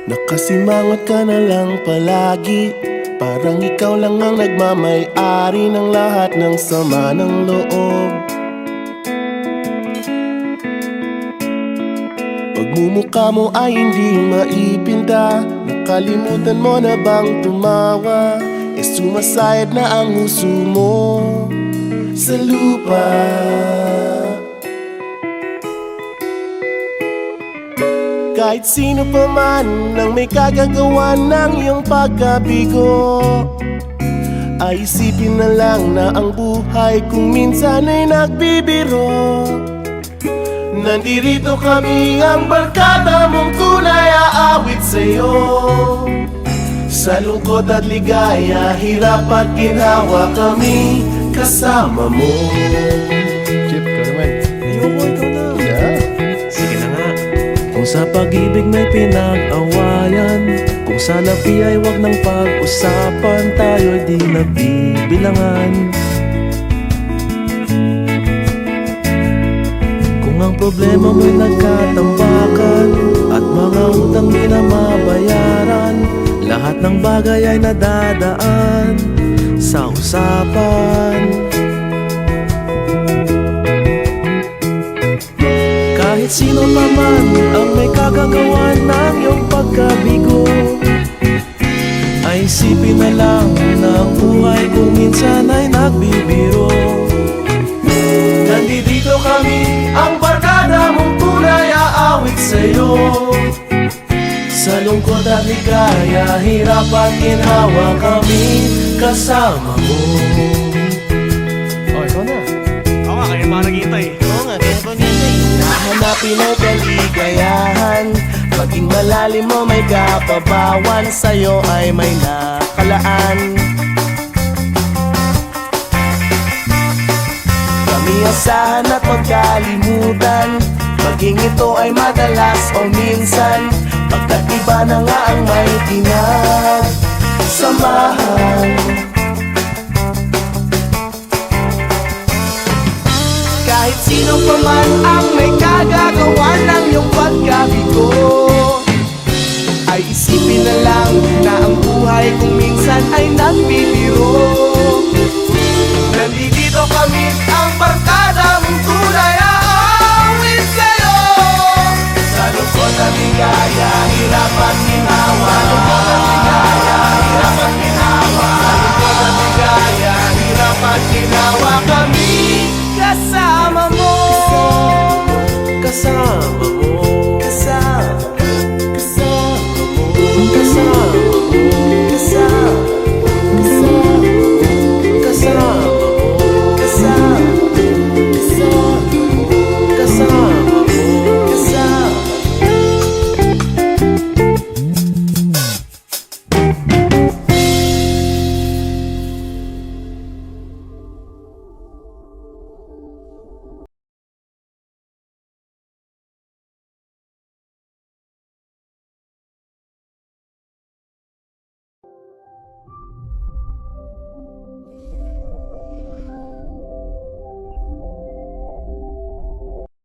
Nakasimangot ka na lang palagi, parang ikaw lang ang nagmamay-ari ng lahat ng sama ng loob. Pagmumukha mo ay hindi maipinta, nakalimutan mo na bang tumawa? Sumasayad na ang huso mo sa lupa. Kahit sino pa man ang may kagagawa ng iyong pagkabigo, ay isipin na lang na ang buhay kung minsan ay nagbibiro. Nandirito kami, ang barkada mong tunay aawit sa'yo. Sa lungkot at ligaya, hirap at ginhawa, kami kasama mo. Chip, ka naman. Ayoko, ikaw na. Yeah. Sige na nga. Kung sa pag-ibig may pinag-awayan, kung sa labi ay wag nang pag-usapan, tayo'y di nagbibilangan. Kung ang problema mo'y nagkatambakan at mga utang di na mabayaran, lahat ng bagay ay nadadaan sa usapan. Kahit sino pa man ang may kagagawa ng iyong pagkabigo, ay isipin na lang na ang buhay kung minsan ay nagbibiro. Nandito kami, ang barkada mong tunay aawit sa'yo. Sa lungkot at ligaya, hirap at ginhawa, kami kasama mo. Oh, ikaw na. Oo nga, kaya pa naghihintay. Oo nga, kaya pa nintay. Hanapin ang kaligayahan, maging malalim mo may kapabawan, sa'yo ay may nakalaan. Kami asahan at magkalimutan, maging ito ay madalas o minsan, pagkat iba na nga ang may pinagsamahan. Kahit sino pa man ang may kagagawa ng iyong pagkabigo, ay isipin na lang na ang buhay kung minsan ay nagbibiro. Nandito kami, ang